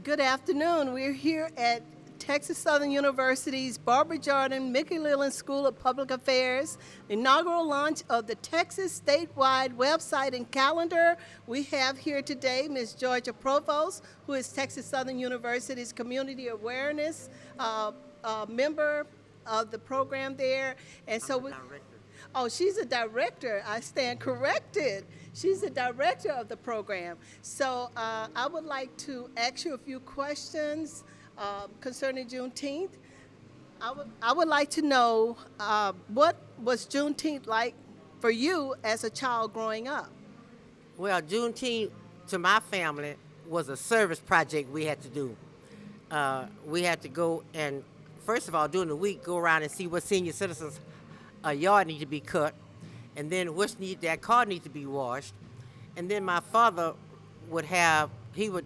Good afternoon. We're here at Texas Southern University's Barbara Jordan Mickey Leland School of Public Affairs, inaugural launch of the Texas statewide website and calendar. We have here today Ms. Georgia Provost, who is Texas Southern University's Community Awareness member of the program there. And so we, oh, she's a director. I stand corrected. She's the director of the program. So I would like to ask you a few questions concerning Juneteenth. I would like to know what was Juneteenth like for you as a child growing up? Well, Juneteenth to my family was a service project we had to do. We had to go and, first of all, during the week, go around and see what senior citizens' yard need to be cut, and then that car need to be washed. And then my father would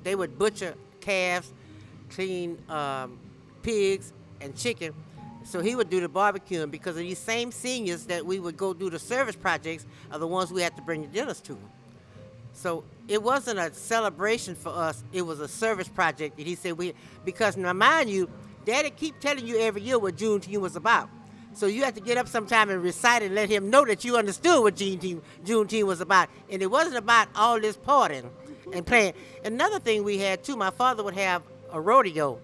they would butcher calves, clean pigs and chicken. So he would do the barbecuing because of these same seniors that we would go do the service projects are the ones we had to bring the dinners to. So it wasn't a celebration for us, it was a service project that he said because now mind you, Daddy keep telling you every year what Juneteenth was about. So you have to get up sometime and recite and let him know that you understood what Juneteenth was about. And it wasn't about all this partying and playing. Another thing we had too, my father would have a rodeo.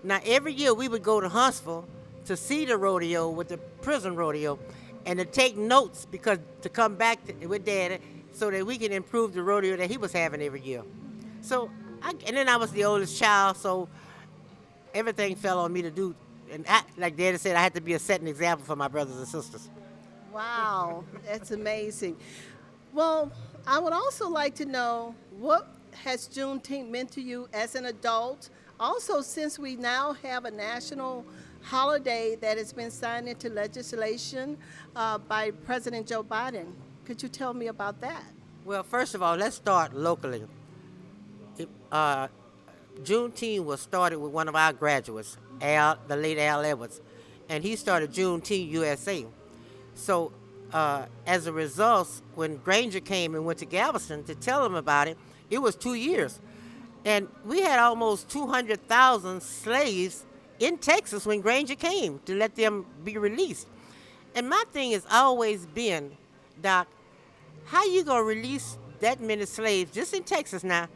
Now every year we would go to Huntsville to see the rodeo with the prison rodeo and to take notes to come back with Daddy so that we can improve the rodeo that he was having every year. So, and then I was the oldest child, so everything fell on me to do. And like Daddy said, I had to be a setting example for my brothers and sisters. Wow, that's amazing. Well, I would also like to know, what has Juneteenth meant to you as an adult? Also, since we now have a national holiday that has been signed into legislation by President Joe Biden. Could you tell me about that? Well, first of all, let's start locally. Juneteenth was started with one of our graduates, the late Al Edwards, and he started Juneteenth USA. So as a result, when Granger came and went to Galveston to tell him about it, it was 2 years. And we had almost 200,000 slaves in Texas when Granger came to let them be released. And my thing has always been, Doc, how you gonna release that many slaves just in Texas now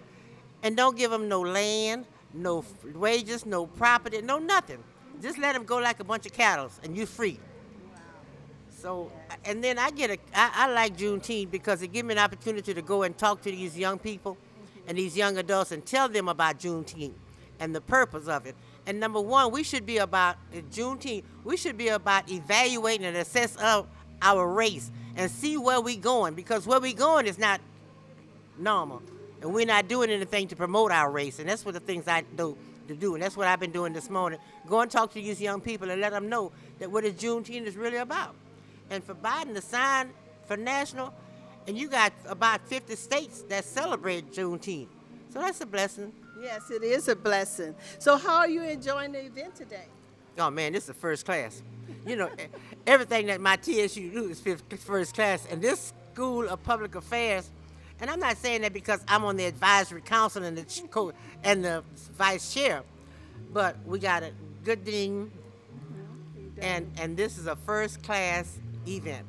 and don't give them no land, no wages, no property, no nothing? Just let them go like a bunch of cattle and you free. So, and then I like Juneteenth because it gives me an opportunity to go and talk to these young people and these young adults and tell them about Juneteenth and the purpose of it. And number one, we should be about Juneteenth, we should be about evaluating and assess of our race and see where we're going, because where we're going is not normal. And we're not doing anything to promote our race. And that's what the things I do to do. And that's what I've been doing this morning. Go and talk to these young people and let them know that what is Juneteenth is really about. And for Biden to sign for national, and you got about 50 states that celebrate Juneteenth. So that's a blessing. Yes, it is a blessing. So how are you enjoying the event today? Oh man, this is first class. You know, everything that my TSU do is first class. And this School of Public Affairs, and I'm not saying that because I'm on the advisory council and the vice chair, but we got a good dean, and this is a first class event.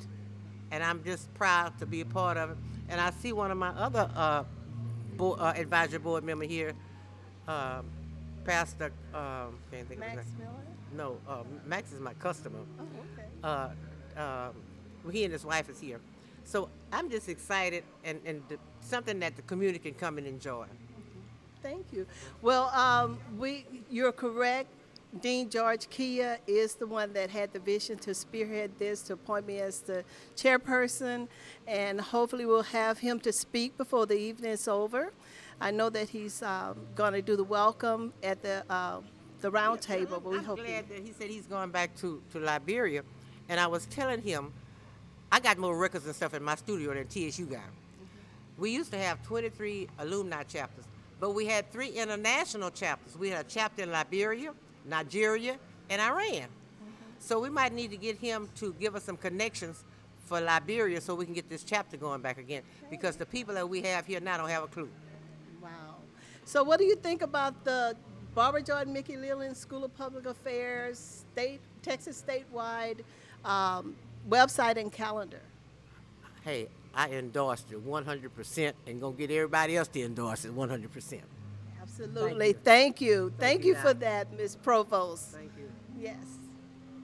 And I'm just proud to be a part of it. And I see one of my other advisory board member here, Pastor, can't think of his Max name. Miller? No, Max is my customer. Oh, okay. He and his wife is here. So I'm just excited and something that the community can come and enjoy. Thank you. Well, you're correct. Dean George Kia is the one that had the vision to spearhead this, to appoint me as the chairperson, and hopefully we'll have him to speak before the evening is over. I know that he's going to do the welcome at the round table, but we hope. I'm glad that he said he's going back to Liberia, and I was telling him, I got more records and stuff in my studio than TSU got. We used to have 23 alumni chapters, but we had 3 international chapters. We had a chapter in Liberia, Nigeria, and Iran. So we might need to get him to give us some connections for Liberia so we can get this chapter going back again, because the people that we have here now don't have a clue. Wow. So what do you think about the Barbara Jordan Mickey Leland School of Public Affairs Texas statewide website and calendar? Hey, I endorsed it 100% and gonna get everybody else to endorse it 100%. Absolutely. Thank you. Thank you Doc. for that, Ms. Provost. Thank you. Yes.